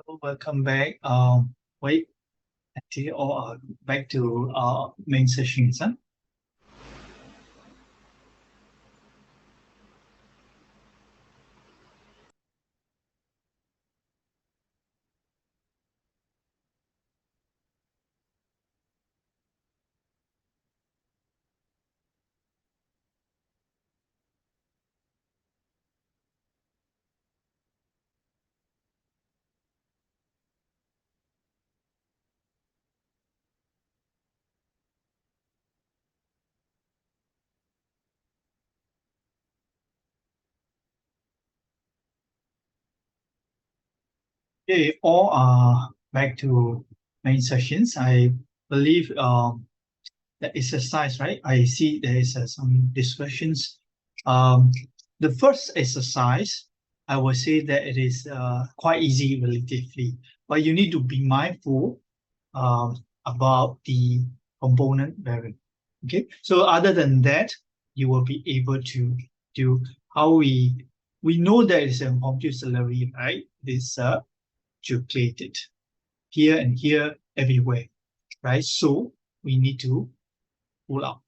Welcome back. Wait until or back to main sessions. Huh? Okay, all back to main sessions. I believe the exercise, right? I see there is some discussions. Um, the first exercise, I would say that it is quite easy relatively, but you need to be mindful about the component variable. Okay, so other than that, you will be able to do how we know that it's a compute salary, right? This duplicated here and here everywhere, right? So we need to pull out.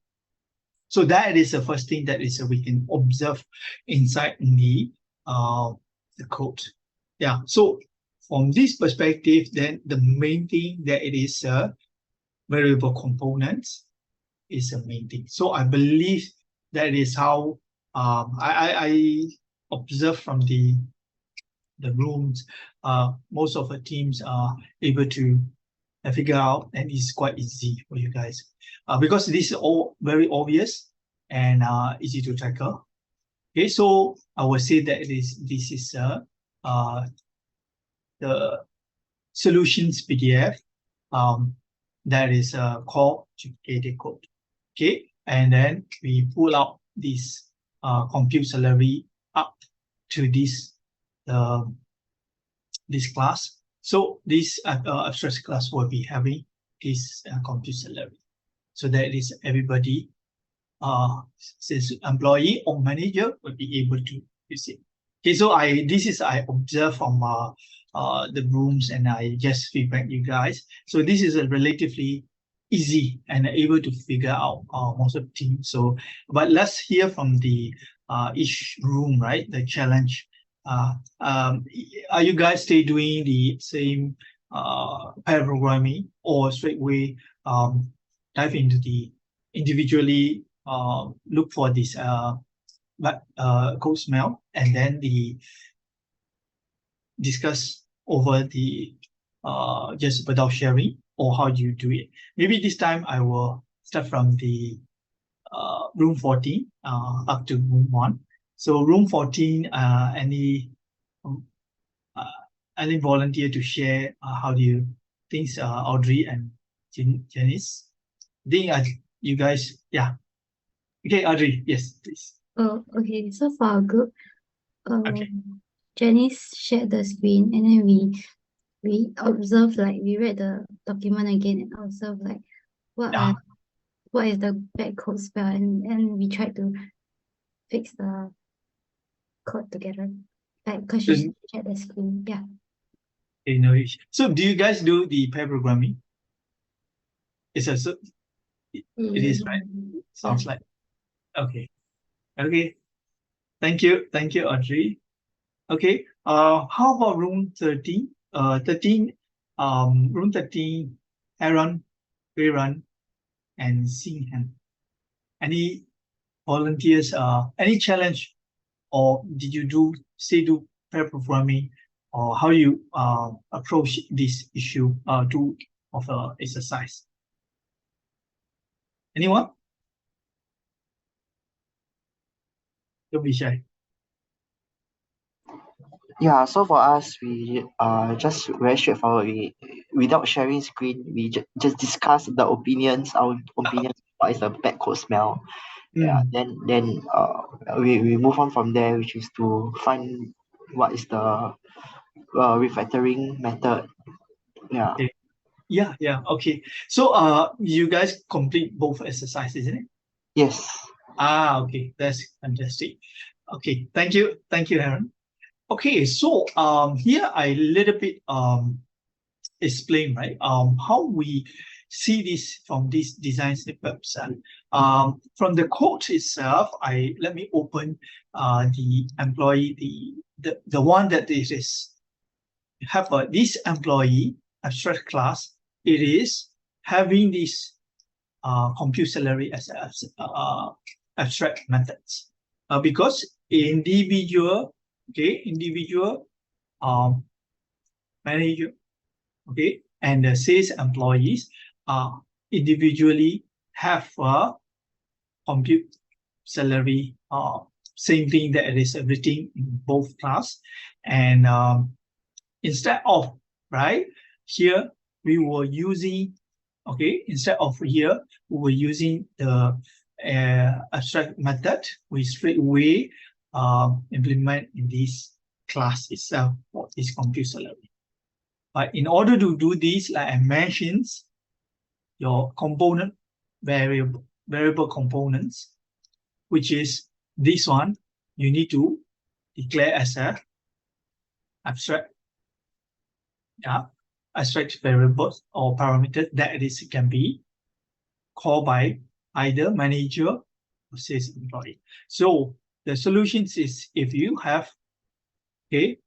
So that is the first thing that is we can observe inside the code. Yeah. So from this perspective, then the main thing that it is variable components is the main thing. So I believe that is how I observe from the rooms. Most of the teams are able to figure out, and it's quite easy for you guys because this is all very obvious and easy to tackle. Okay, so I would say that this is the solutions PDF that is called duplicated code. Okay, and then we pull out this compute salary up to this class. So this abstract class will be having this compute salary. So that is everybody, since employee or manager will be able to use it. Okay, so I observe from the rooms and I just feedback you guys. So this is a relatively easy and able to figure out most of the things. So, but let's hear from the each room, right? The challenge. Are you guys still doing the same pair programming or straightway dive into the individually look for this code smell and then discuss over the just without sharing, or how do you do it? Maybe this time I will start from the room 14 up to room 1. So room 14, um, any volunteer to share how do you think, Audrey and Janice? I think you guys, yeah. Okay, Audrey, yes, please. Oh, okay. So for our group, Okay. Janice shared the screen and then we observed, like we read the document again and observed like what Yeah. what is the bad code spell, and we tried to fix the code together. Like because she shared the screen. Yeah. Okay, no issue. So do you guys do the pair programming? It's a, it is, right? Sounds like. Okay. Okay. Thank you, Audrey. Okay. How about room 13? 13, room 13, Aaron, Run, and Singhan. Any volunteers, any challenge, or did you do pair programming, or how you approach this issue to of exercise? Anyone? Don't be shy. Yeah, so for us, we just very straightforward. Without sharing screen, we just discuss the opinions, our opinions. What is the bad code smell? Yeah, then we move on from there, which is to find what is the refactoring method. Yeah. Okay. Yeah. Okay. So you guys complete both exercises, isn't it? Yes. Okay, that's fantastic. Okay, thank you, Aaron. Okay, so here I little bit explain, right, how we see this from these design snippets. And from the code itself, let me open the employee, the one that is have this employee abstract class. It is having this compute salary as abstract methods, because individual manager, okay, and the sales employees individually have a compute salary, same thing that it is written in both class. And instead of, right, here we were using, okay, instead of here we were using the abstract method. We straight away implement in this class itself for this compute salary. But in order to do this, like I mentioned, your component variable components, which is this one, you need to declare as a abstract, abstract variables or parameters that is can be called by either manager or sales employee. So the solutions is, if you have, okay,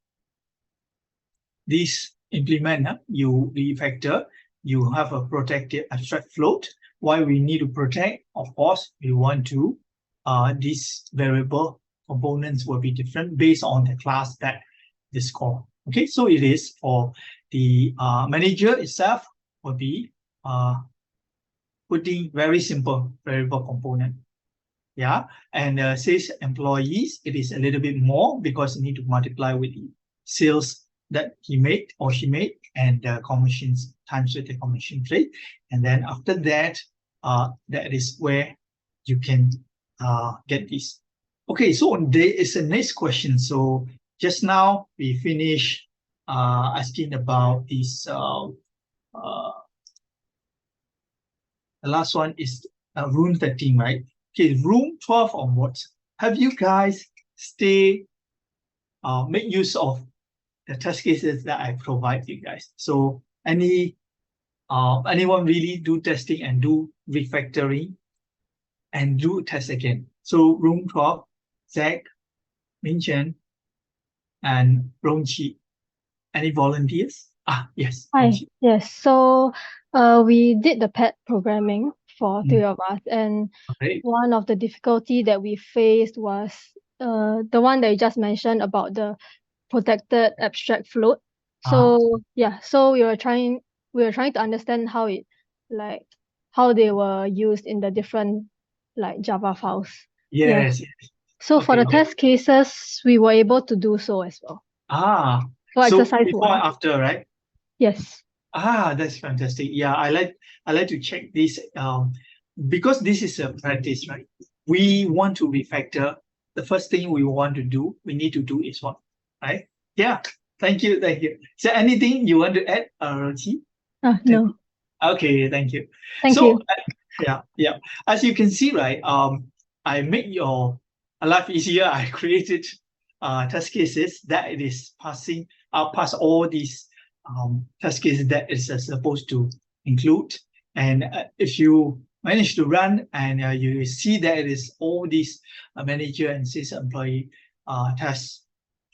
this implement, you refactor, you have a protected abstract float. Why we need to protect? Of course, we want to these variable components will be different based on the class that is called. Okay, so it is for the manager itself will be putting very simple variable component. Yeah, and sales employees, it is a little bit more because you need to multiply with the sales that he made or she made, and the commissions times with the commission rate. And then after that, that is where you can get this. Okay, so there is a next question. So just now we finished asking about this. The last one is room 13, right? Okay, room 12 onwards. Have you guys make use of the test cases that I provide you guys? So anyone really do testing and do refactoring and do test again? So room 12, Zach, Minchen, and Rongqi. Any volunteers? Yes. Hi, Rongqi. yes. So we did the pet programming for three of us, and Okay. one of the difficulty that we faced was the one that you just mentioned about the protected abstract float. So yeah, so we were trying to understand how they were used in the different like Java files. Yes. So for the test cases, we were able to do so as well. For So exercise before and 1. after, right? Yes. That's fantastic. Yeah, I like to check this because this is a practice, right? We want to refactor. The first thing we need to do is what, right? Yeah. Thank you. Is there anything you want to add, Rochi? No. Okay, thank you. Thank you. Yeah. As you can see, right, I make your life easier. I created test cases that it is pass all these test cases that is supposed to include. And if you manage to run and you see that it is all these manager and sales employee test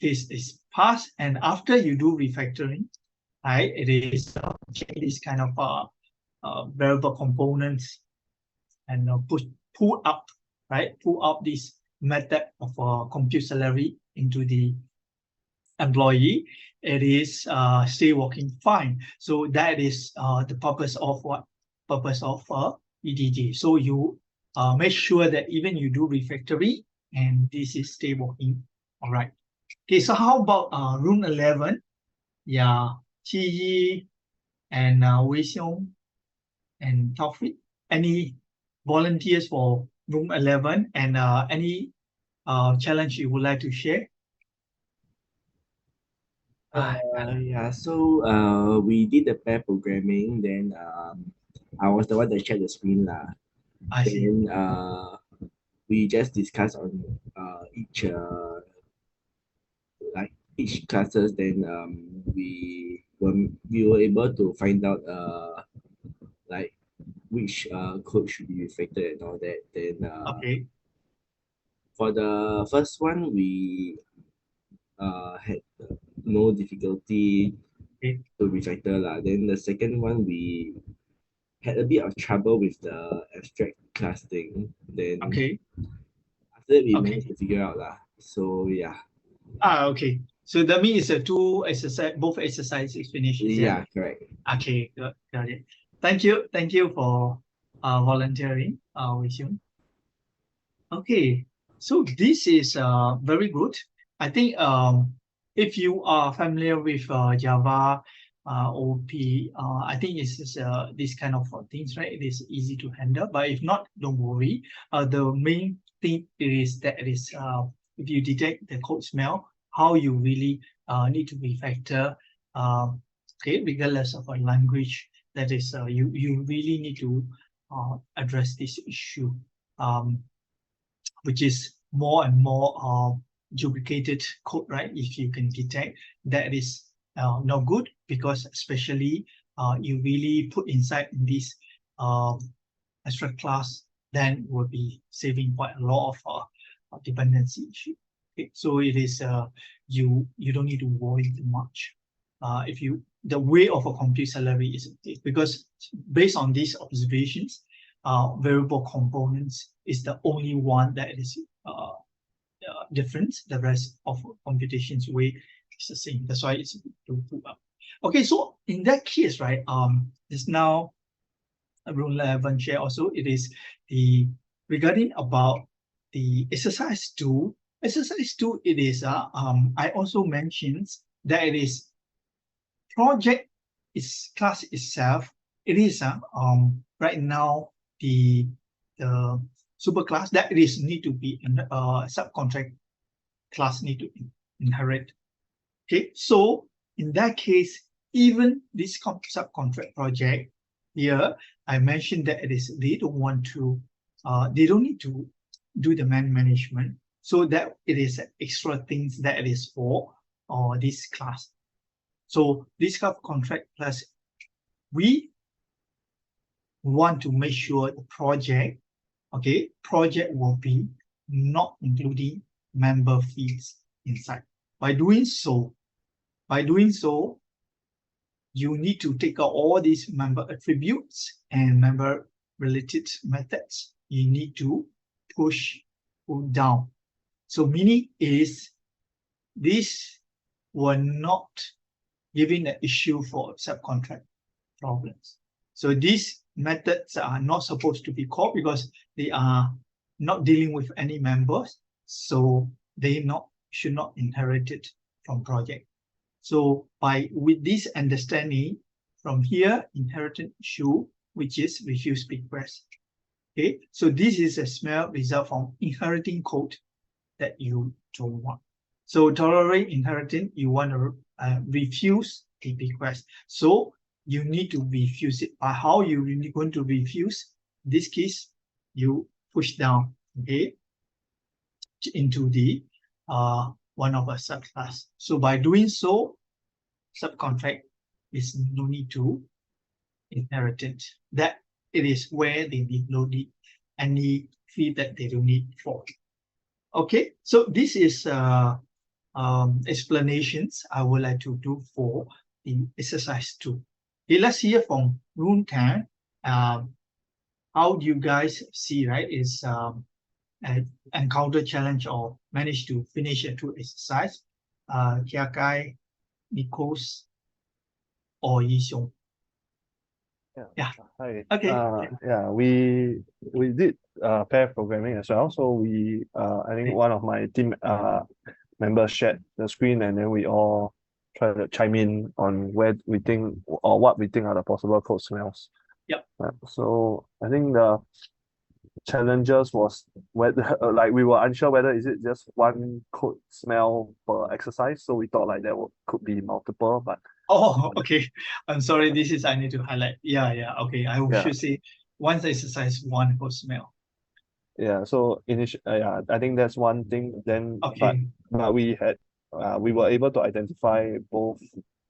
case is passed, and after you do refactoring, right, it is this kind of variable components and pull up this method of compute salary into the employee. It is still working fine. So that is the purpose of EDG. So you make sure that even you do refactoring and this is still working. All right. Okay, so how about room 11? Yeah, Qi Yi and Wei Xiong and Taufik. Any volunteers for room 11 and any challenge you would like to share? So we did the pair programming, then I was the one that shared the screen lah. I see. Then we just discussed on each like each classes, then we were able to find out like which code should be reflected and all that. Then Okay. for the first one, we had no difficulty Okay. to refactor lah. Then the second one, we had a bit of trouble with the abstract class thing. Then Okay. after that, we Okay. managed to figure out lah. So yeah, Okay. So that means it's two exercise, both exercises finished. Is it? yeah, correct. Okay, got it. Thank you for volunteering, Wei Xiong. Okay, so this is very good. I think if you are familiar with Java, OP, I think it's this kind of things, right? It is easy to handle. But if not, don't worry. The main thing is that it is if you detect the code smell, how you really need to refactor. Okay, regardless of a language, that is you really need to address this issue. Which is more and more duplicated code, right? If you can detect that is not good, because especially you really put inside this extra class, then will be saving quite a lot of dependency issue. Okay, so it is you don't need to worry too much. If you the way of a compute salary is because based on these observations, variable components is the only one that is different. The rest of computations way is the same. That's why it's to put up. Okay, so in that case, right, it's now rule 11 share also. It is the regarding about the exercise 2. Exercise 2, it is I also mentioned that it is project is class itself. It is right now the superclass that it is need to be in subcontract class need to inherit. Okay, so in that case, even this subcontract project here, I mentioned that it is they don't want to they don't need to do the management, so that it is extra things that it is for this class. So this contract plus we want to make sure the project will be not including member fees inside. By doing so, you need to take out all these member attributes and member related methods. You need to pull down. So meaning is this will not giving an issue for subcontract problems. So these methods are not supposed to be called because they are not dealing with any members, so they should not inherit it from project. So with this understanding, from here inheritance issue, which is refuse request. Okay, so this is a smell result from inheriting code that you don't want. So tolerate inheritance, you want to refuse the request. So you need to refuse it. By how you really going to refuse? In this case, you push down, okay, into the one of a subclass. So by doing so, subcontract is no need to inherit it. That it is where they need no need any fee that they don't need for. Okay, so this is explanations I would like to do for the exercise 2. Okay, let's hear from Rune Tan. How do you guys see, right? Is encounter challenge or manage to finish a 2 exercise? Kia Kai, Nikos, or Yi Xiong? Yeah. Hi. Okay. Yeah, we did pair programming as well. So I think one of my team members shared the screen, and then we all try to chime in on where we think or what we think are the possible code smells. Yep. So I think the challenges was whether like we were unsure whether is it just one code smell per exercise. So we thought like there could be multiple, but oh, okay. I'm sorry. This is I need to highlight. Yeah. Okay. I should say one exercise, one code smell. Yeah. So I think that's one thing. Then okay. But we had we were able to identify both,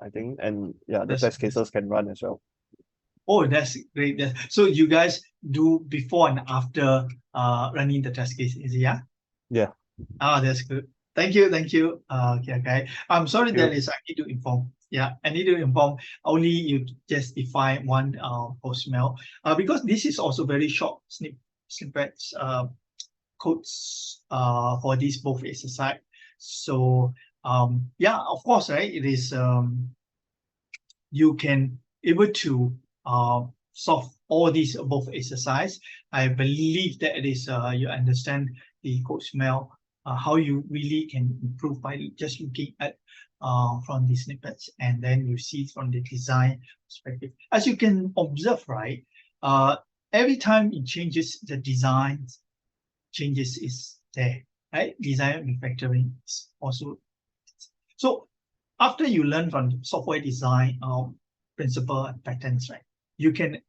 I think, and yeah, the That's- test cases can run as well. Oh, that's great. So you guys do before and after running the test case, is it? Yeah. Yeah. Ah, that's good. Thank you. Okay. I'm sorry Thank you. that is I need to inform. Yeah, I need to inform. Only you just define one post-mail. Because this is also very short snippets codes for these both exercise. So yeah, of course, right? It is you can able to solve all these both exercise. I believe that it is you understand the code smell, how you really can improve by just looking at from the snippets, and then you see from the design perspective. As you can observe, right? Every time it changes, the design changes is there, right? Design refactoring is also. So after you learn from software design principle and patterns, right, you can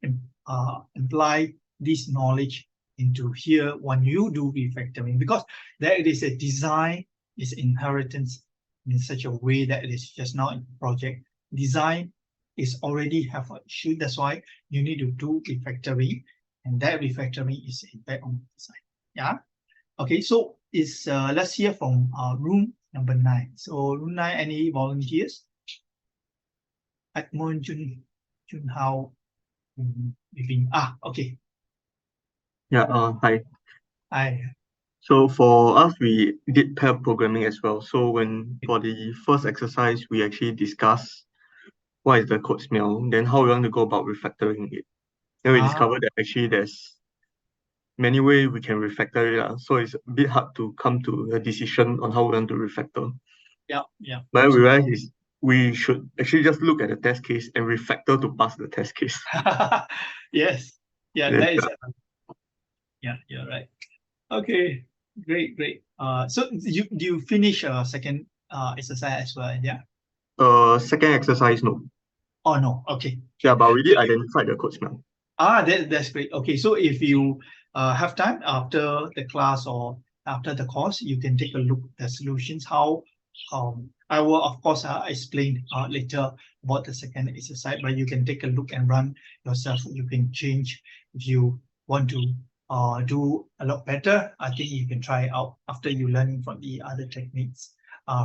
apply this knowledge into here when you do refactoring, because there it is a design is inheritance in such a way that it is just not in project. Design is already have an issue. That's why you need to do refactoring, and that refactoring is impact on design. Yeah. Okay, so is let's hear from room number 9. So room 9, any volunteers? Edmund, Junhao, Vivin. Okay. Yeah, hi. Hi. So for us, we did pair programming as well. So for the first exercise, we actually discussed what is the code smell, then how we want to go about refactoring it. Then we discovered that actually there's many ways we can refactor it. So it's a bit hard to come to a decision on how we want to refactor. Yeah. But we realized we should actually just look at the test case and refactor to pass the test case. Yes. Yeah, Yes, that is. Yeah, you're right. Okay, great. So do you finish second exercise as well? Yeah. Second exercise, no. Oh no. Okay. Yeah, but we did identify the code smell. That's great. Okay, so if you have time after the class or after the course, you can take a look at the solutions. How I will of course explain later about the second exercise, but you can take a look and run yourself. You can change if you want to do a lot better. I think you can try it out after you learning from the other techniques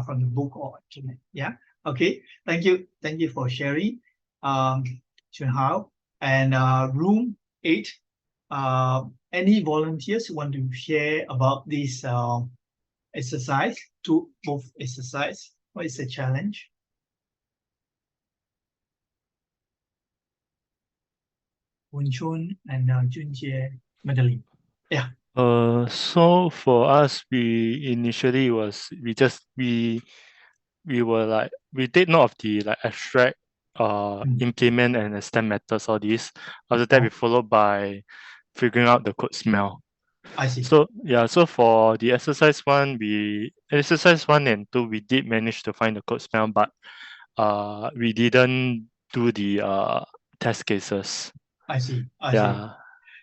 from the book or internet. Yeah. Okay. Thank you for sharing, Chunhao. And room 8, any volunteers want to share about this exercise, both exercise? What is the challenge? Wenchun and Junjie, Madeline. Yeah. So for us, we initially we were like, we take note of the like abstract implement and extend methods, all these. After that, we followed by figuring out the code smell. I see. So yeah, so for the exercise 1 and 2, we did manage to find the code smell, but we didn't do the test cases. I see. Yeah.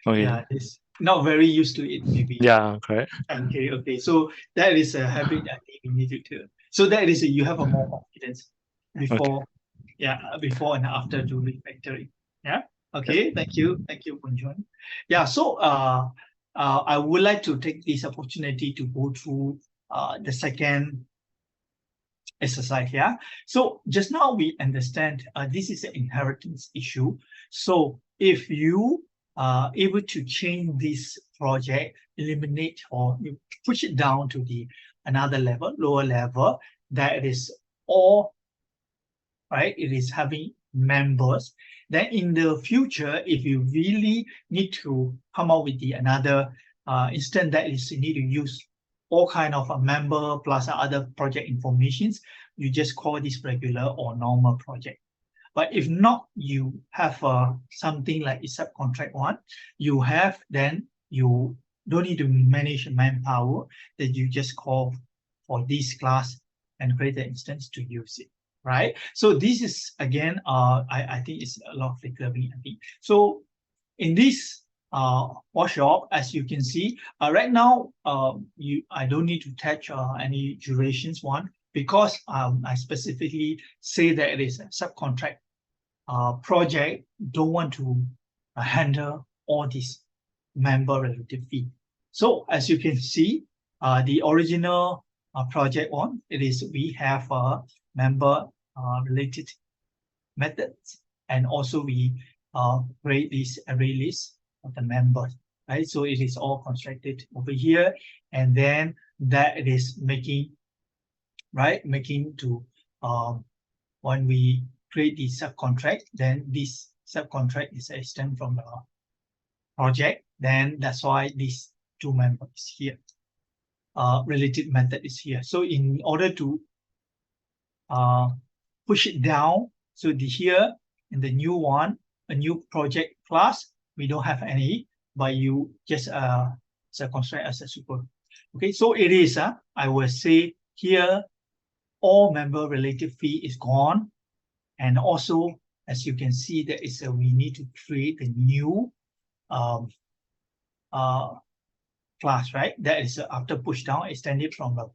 Okay. Yeah, it's not very used to it, maybe. Yeah, correct. Okay. So that is a habit I think we need to. So that is you have a more confidence before, before and after do refactoring. Yeah. Okay. Thank you, Punjun. Yeah. So I would like to take this opportunity to go through the second exercise. Yeah. So just now we understand this is an inheritance issue. So if you are able to change this project, eliminate or you push it down to the another level, lower level, that is all right. It is having members. Then in the future, if you really need to come up with the another instance that is you need to use all kind of a member plus other project informations, you just call this regular or normal project. But if not, you have something like a subcontract one, you have, then you don't need to manage manpower, that you just call for this class and create an instance to use it, right? So this is, again, I think it's a lot of flickering, I think. So in this workshop, as you can see, right now, I don't need to touch any durations one. because I specifically say that it is a subcontract project, don't want to handle all these member related fee. So as you can see, the original project one, it is we have member related methods, and also we create this array list of the members, right? So it is all constructed over here, and then that it is making, right, making to when we create the subcontract, then this subcontract is extended from the project. Then that's why these two members here, related method is here. So in order to push it down, so here in the new one, a new project class, we don't have any, but you just construct as a super. Okay, so it is, I will say here, all member related fee is gone. And also, as you can see, there is we need to create a new class, right? That is after push down, extended from the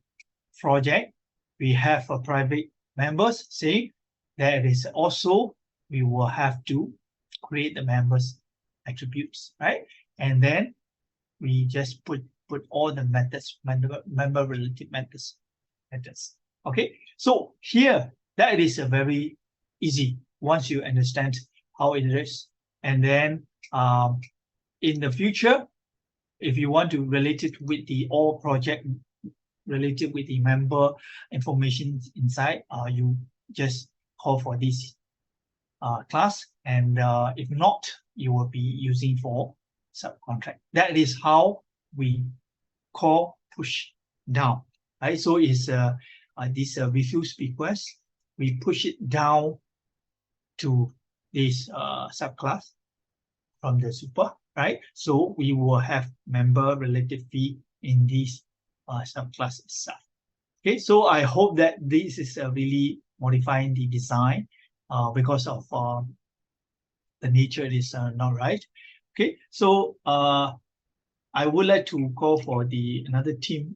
project. We have private members, say there is also, we will have to create the members attributes, right? And then we just put all the methods, member related methods. Okay, so here, that is a very easy once you understand how it is. And then in the future, if you want to relate it with the all project related with the member information inside, you just call for this class, and if not, you will be using for subcontract. That is how we call push down, right? So it's this refuse request, we push it down to this subclass from the super, right? So we will have member related fee in this subclass itself. Okay, so I hope that this is really modifying the design because of the nature is not right. Okay, so I would like to call for another team,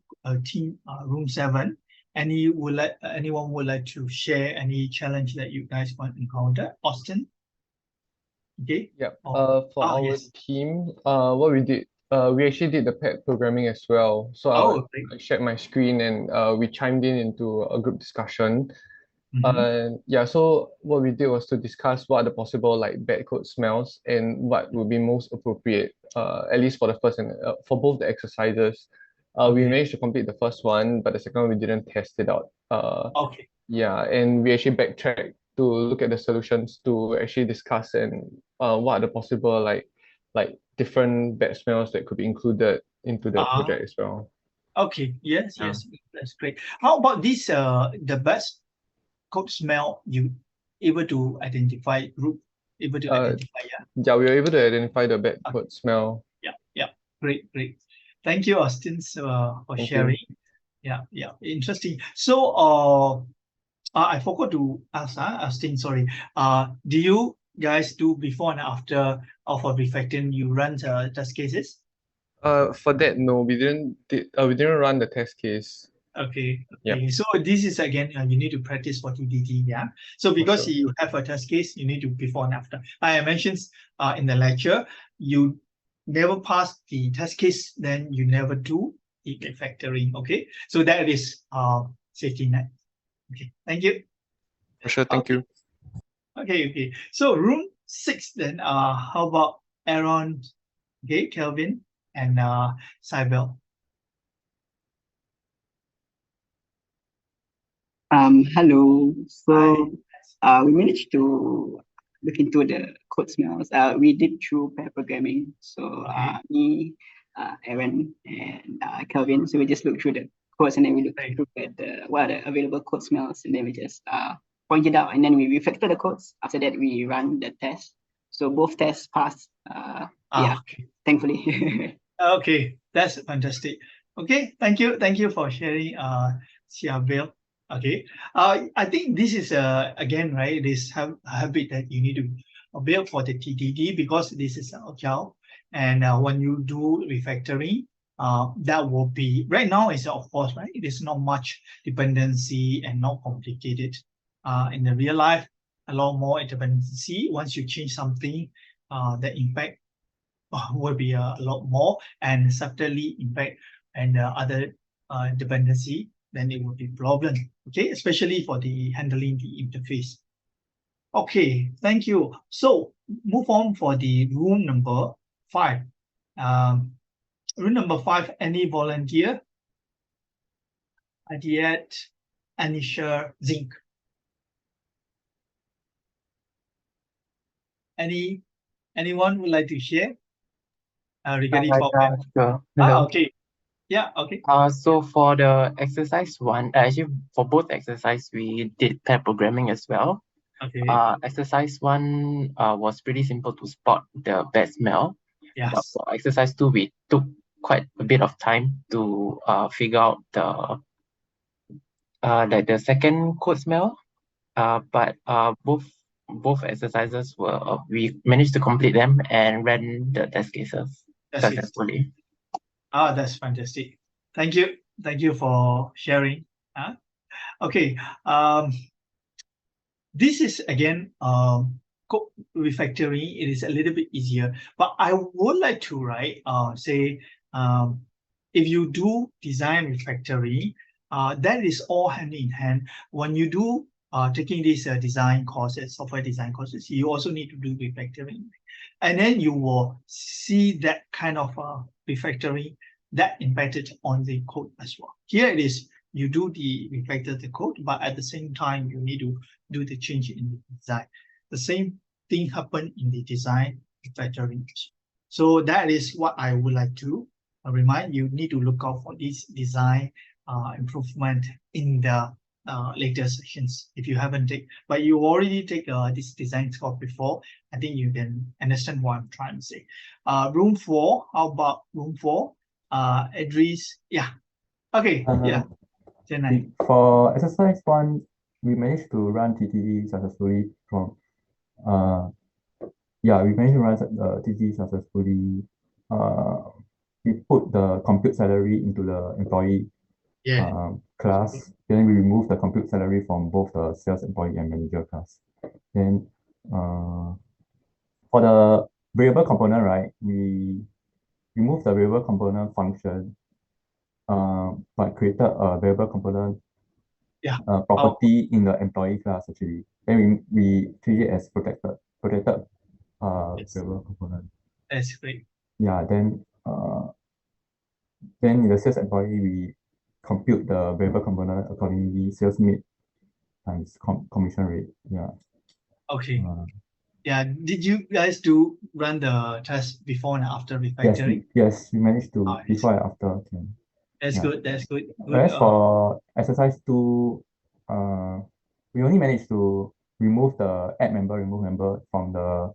room 7. Anyone would like to share any challenge that you guys might encounter? Austin? Okay. Yeah. For our yes. team, what we did, we actually did the paired programming as well. So I shared my screen, and we chimed into a group discussion. Yeah, so what we did was to discuss what are the possible like bad code smells and what would be most appropriate, at least for the first and for both the exercises. We managed to complete the first one, but the second one we didn't test it out. Okay. Yeah, and we actually backtracked to look at the solutions to actually discuss and what are the possible like different bad smells that could be included into the project as well. Okay. Yes. Yes. That's great. How about this? The best code smell you able to identify group? Able to identify? Yeah, we were able to identify the bad code smell. Yeah. Great. Thank you, Austin, for sharing. Yeah. Interesting. So, I forgot to ask, Austin, sorry. Do you guys do before and after of a refactoring, you run test cases? For that, no, we didn't run the test case. Okay. Yeah. So this is again, you need to practice for TDD, yeah. So because you have a test case, you need to before and after. I mentioned in the lecture, you never pass the test case, then you never do the refactoring. Okay, so that is safety net. Okay, thank you. For sure, thank you. Okay. So room 6 then. How about Aaron, okay, Kelvin, and Cybele? Hello. So we managed to look into the code smells. We did through pair programming. So me, Aaron, and Kelvin. So we just looked through the codes, and then we looked at what are the available code smells, and then we just point it out, and then we refactor the codes. After that, we run the test. So both tests passed. Thankfully. Okay, that's fantastic. Okay, thank you for sharing, Cybele. Okay, I think this is again, right, this habit that you need to build for the TDD, because this is agile, and when you do refactoring, that will be right now is of course right. It is not much dependency and not complicated. In the real life, a lot more dependency. Once you change something, the impact will be a lot more and subtly impact and other dependency. Then it will be problem. Okay, especially for the handling the interface. Okay, thank you. So move on for the rule number 5. Rule number 5, any volunteer? Adiet, Anisha, Zinc. Anyone would like to share? Regarding for sure. Hello. okay. Yeah, okay. So for the exercise 1, actually for both exercise, we did pair programming as well. Okay. Exercise 1 was pretty simple to spot the bad smell. But Yes. for exercise 2, we took quite a bit of time to figure out the second code smell. But both exercises were we managed to complete them and ran the test cases successfully. That's fantastic. Thank you. Thank you for sharing. Okay. This is again code refactoring. It is a little bit easier, but I would like to say if you do design refactoring, that is all hand in hand. When you do taking these design courses, software design courses, you also need to do refactoring, and then you will see that kind of refactoring that impacted on the code as well. Here it is, you do the refactor the code, but at the same time you need to do the change in the design. The same thing happened in the design refactoring. So that is what I would like to remind you. Need to look out for this design improvement in the later sessions. If you haven't taken, but you already take this design course before, I think you can understand what I'm trying to say. Room 4, how about room 4? Idris, yeah. Okay, yeah. For exercise 1, we managed to run TTD successfully from we managed to run the TTD successfully. We put the compute salary into the employee class. Then we remove the compute salary from both the sales employee and manager class. Then for the variable component, right, we remove the variable component function, but created a variable component property in the employee class actually. Then we treat it as protected variable component. That's great. Yeah, then in the sales employee we compute the variable component accordingly, sales mid times commission rate. Yeah. Okay. Yeah, did you guys run the test before and after refactoring? Yes, we managed to before and after. That's good. That's good. Whereas for exercise 2, we only managed to remove the add member, remove member from the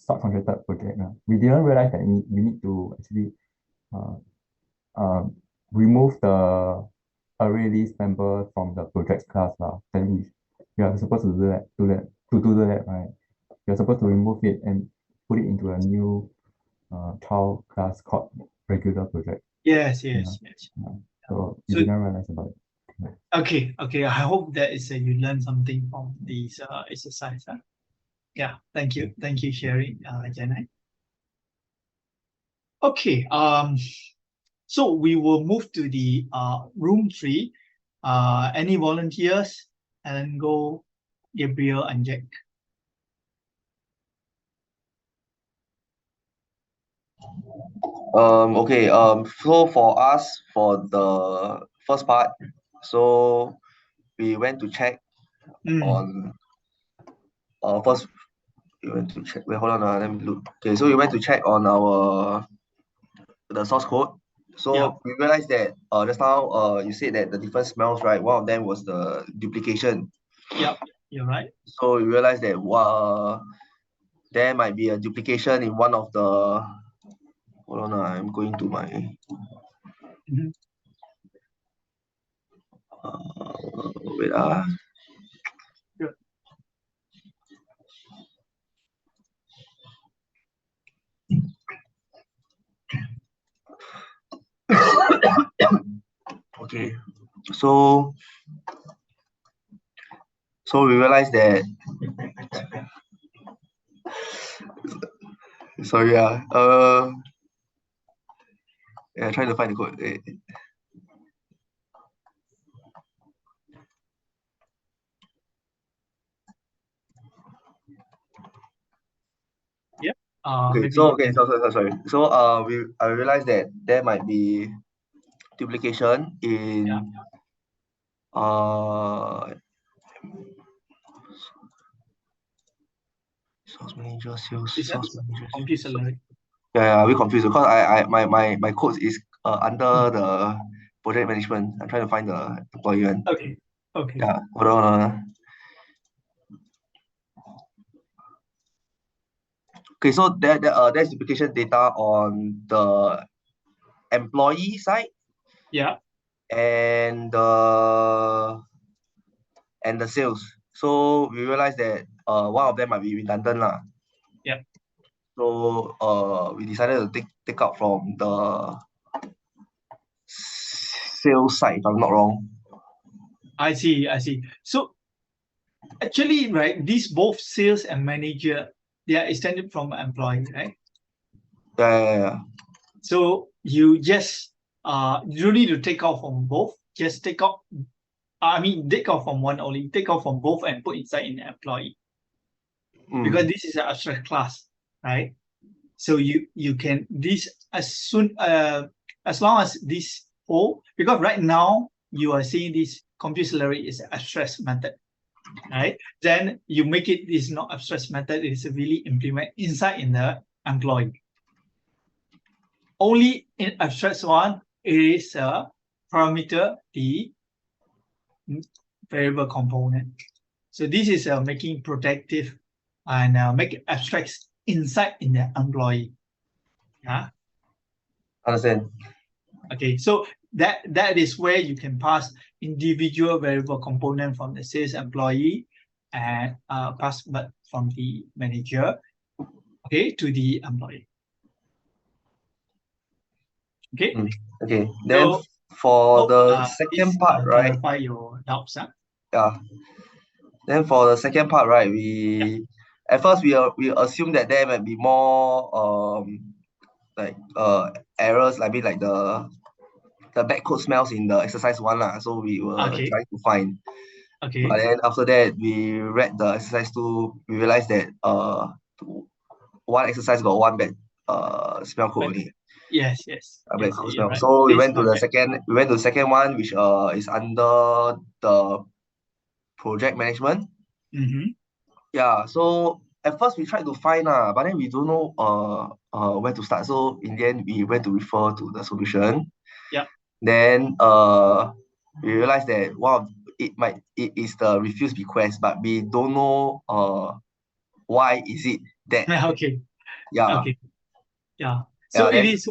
subcontracted project. We didn't realize that we need to actually remove the array list member from the project class. Then we are supposed to do that, right? We are supposed to remove it and put it into a new child class called regular project. Yes. So we didn't realize about it. Okay. I hope that is you learn something from these exercise. Yeah, thank you sharing, Janai. Okay, so we will move to the room 3. Any volunteers? And then go Gabriel and Jack. Okay, so for us, for the first part, so we went to check on first we went to check, wait, hold on, let me look. Okay, so we went to check on the source code. So we realized that just now you said that the different smells, right? One of them was the duplication. Yep, you're right. So we realized that there might be a duplication in one of the, hold on, I'm going to my wait. Okay, so we realized that sorry, trying to find the code. Yep. Okay, Maybe so you can- sorry. So I realized that there might be duplication in source manager, sales, Is that source manager. confused already? Yeah, we confused because my code is under the project management. I'm trying to find the employee one. Okay. Okay. Yeah, hold on. Okay, so there's duplication data on the employee side. Yeah. And the sales. So we realized that one of them might be redundant lah. Yeah. So we decided to take out from the sales side, if I'm not wrong. I see. So actually, right, these both sales and manager, they are extended from employee, right? Yeah. So you just you don't need to take out from both. Just take out. Take out from one only. Take out from both and put inside in the employee. Because this is an abstract class, right? So you can this as long as this whole, because right now you are seeing this compute slurry is an abstract method, right? Then you make it is not abstract method, it is really implement inside in the employee. Only in abstract one, it is a parameter, the variable component. So this is making protective and make abstracts inside in the employee. Yeah. Understand. Okay, so that is where you can pass individual variable component from the sales employee and pass but from the manager, okay, to the employee. Okay. Okay. Then for the second part, right? Clarify your doubts. Yeah. Then for the second part, right? At first we assume that there might be more errors. I mean, like the backcode smells in the exercise one lah. So we were trying to find. Okay. But then after that, we read the exercise 2. We realized that one exercise got one bad smell code only. Yes. Bad code smell. Right. So we went to the second. We went to the second one, which is under the project management. Yeah. So at first we tried to find but then we don't know where to start. So in the end, we went to refer to the solution. Yeah. Then we realized that it is the refuse request, but we don't know why is it that. Okay. Yeah. Okay. Yeah. So it is.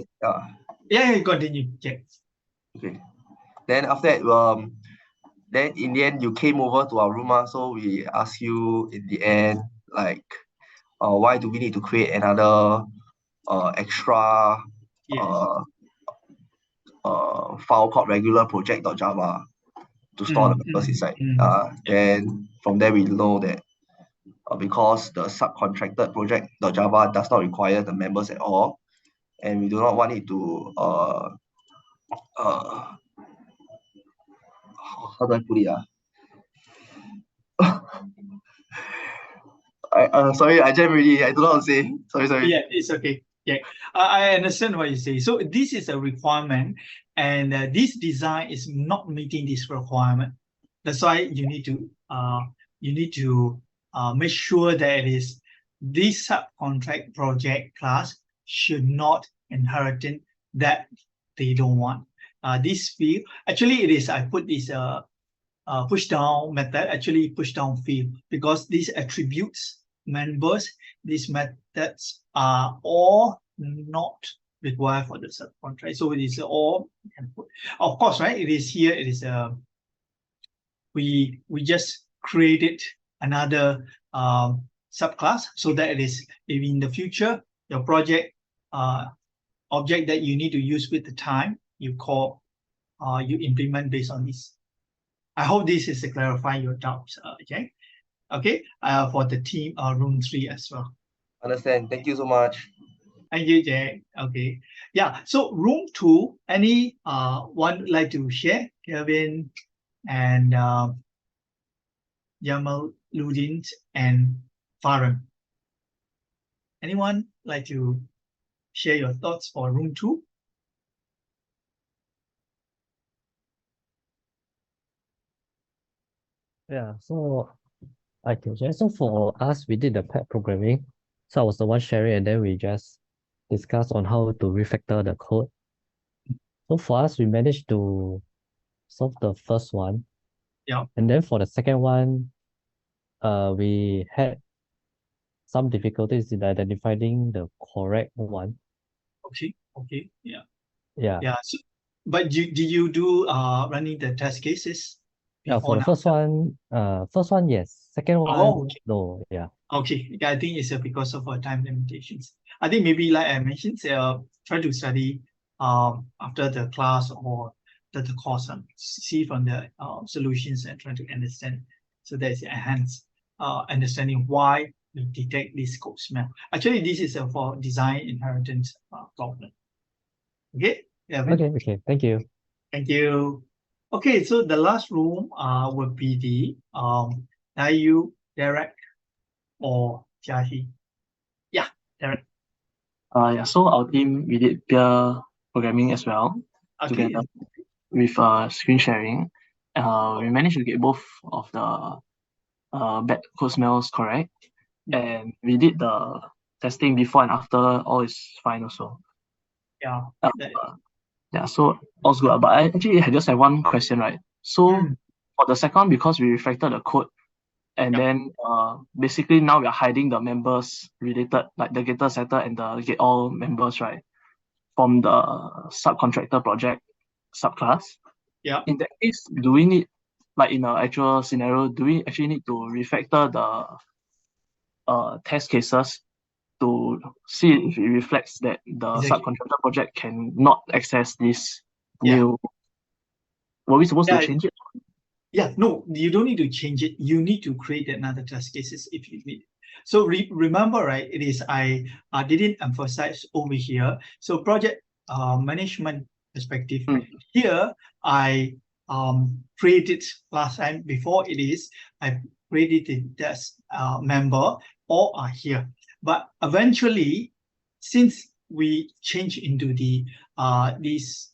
Yeah. Continue. Yeah. Okay. Then after that, then in the end you came over to our room, so we asked you in the end, like, why do we need to create another extra file called regular project.java to store the members inside. Then from there we know that because the subcontracted project.java does not require the members at all, and we do not want it to how do I put it? Sorry, I don't know how to say. Sorry. Yeah, it's okay. Yeah, I understand what you say. So this is a requirement, and this design is not meeting this requirement. That's why you need to make sure that it is this subcontract project class should not inherit that they don't want. This field, actually it is, I put this push down method, actually push down field, because these attributes members, these methods are all not required for the subcontract. So it is all, of course, right? It is here, it is we just created another subclass so that it is, if in the future your project object that you need to use with the time, you call you implement based on this. I hope this is clarifying your doubts, Jack. Okay, for the team room 3 as well. Understand. Thank you so much. Thank you, Jack. Okay. Yeah. So room 2, any one would like to share? Kevin and Jamaluddin and Farhan. Anyone like to share your thoughts for room 2? Yeah, so I can share. So for us, we did the pair programming. So I was the one sharing, and then we just discussed on how to refactor the code. So for us, we managed to solve the first one. Yeah. And then for the second one, we had some difficulties in identifying the correct one. Okay. Okay. Yeah. Yeah. Yeah. So, but did you do running the test cases? Yeah, for the first one, yes. Second one, okay. no. Yeah. Okay. Yeah, I think it's because of time limitations. I think maybe like I mentioned, try to study after the class or the course and see from the solutions and try to understand. So that's enhanced understanding why we detect this code smell. Actually, this is for design inheritance problem. Okay. Yeah. Okay. Thank you. Thank you. Okay, so the last room would be the Dayu, Derek, or Jiahi. Yeah, Derek. Yeah, so our team, we did peer programming as well, together with screen sharing. We managed to get both of the bad code smells correct, and we did the testing before and after. All is fine also. Yeah. Yeah, so all's good. But I just have one question, right? So for the second, because we refactored the code, and then basically now we are hiding the members related, like the getter setter and the get all members, right, from the subcontractor project subclass. Yeah. In that case, do we need, like in an actual scenario, do we actually need to refactor the test cases to see if it reflects that the subcontractor project cannot access this new? Were we supposed to change it? Yeah, no, you don't need to change it. You need to create another test cases if you need. So remember, right, it is I didn't emphasize over here. So project management perspective, here I created last time before I created this member, all are here. But eventually, since we change into the these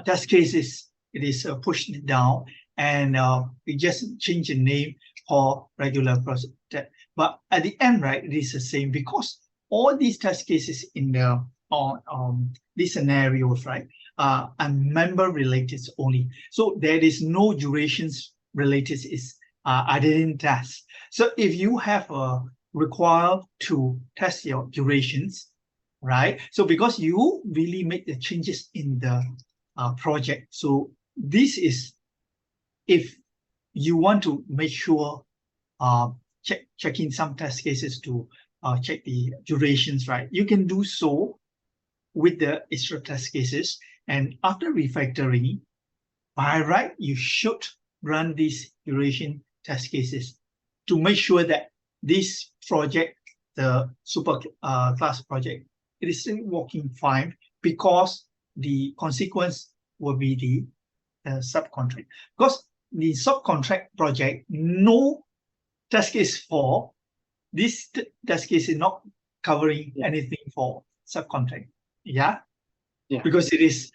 test cases, it is pushed down, and we just change the name for regular project. But at the end, right, it is the same because all these test cases in the these scenarios, right, are member related only. So there is no durations related is identity test. So if you have required to test your durations, right? So because you really make the changes in the project, so this is if you want to make sure checking some test cases to check the durations, right? You can do so with the extra test cases, and after refactoring, by right, you should run these duration test cases to make sure that this project, the super class project, it is still working fine because the consequence will be the subcontract. Because the subcontract project, no test case for this test case is not covering anything for subcontract. Yeah? Because it is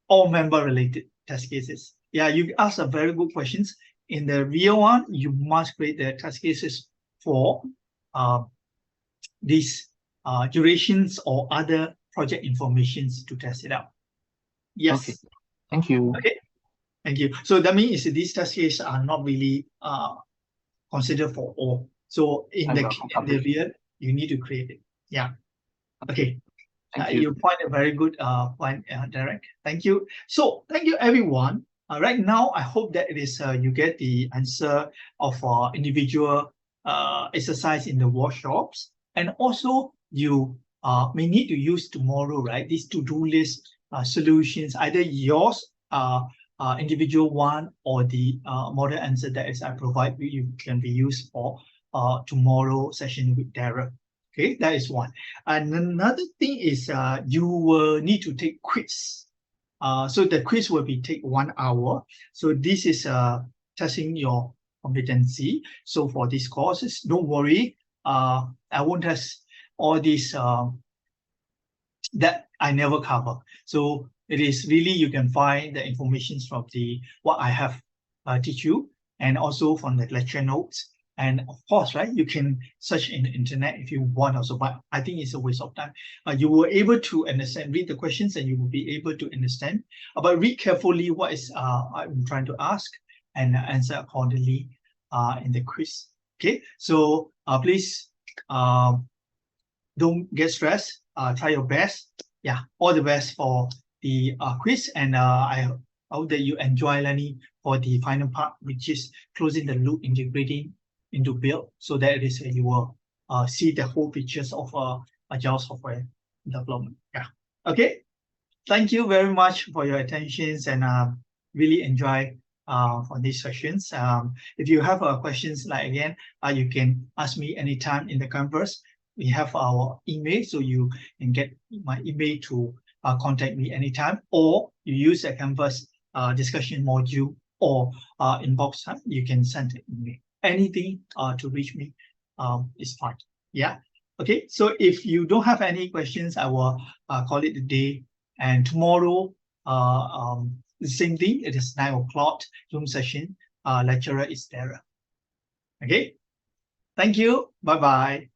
all member related test cases. Yeah, you asked a very good questions. In the real one, you must create the test cases for these durations or other project informations to test it out. Yes. Okay. Thank you. Okay. Thank you. So that means these test cases are not really considered for all. So in the real, you need to create it. Yeah. Okay. You point a very good point, Derek. Thank you. So thank you, everyone. Right now, I hope that it is you get the answer of individual exercise in the workshops, and also you may need to use tomorrow, right? These to-do list solutions, either yours individual one or the model answer that is I provide you can be used for tomorrow session with Darren. Okay, that is one. And another thing is you will need to take quiz. So the quiz will be take 1 hour. So this is testing your competency. So for these courses, don't worry. I won't test all these that I never cover. So it is really, you can find the information from the what I have teach you, and also from the lecture notes. And of course, right, you can search in the internet if you want also, but I think it's a waste of time. You were able to understand, read the questions, and you will be able to understand. But read carefully what is I'm trying to ask and answer accordingly in the quiz. Okay, so please don't get stressed. Try your best. Yeah, all the best for the quiz, and I hope that you enjoy learning for the final part, which is closing the loop, integrating into build, so that it is you will see the whole pictures of agile software development. Yeah. Okay. Thank you very much for your attentions, and really enjoy for these sessions. If you have questions, like again, you can ask me anytime in the Canvas. We have our email, so you can get my email to contact me anytime, or you use the Canvas discussion module or inbox. You can send an email. Anything to reach me is fine. Yeah. Okay. So if you don't have any questions, I will call it a day. And tomorrow, the same thing. It is 9 o'clock Zoom session. Lecturer is there. Okay. Thank you. Bye bye.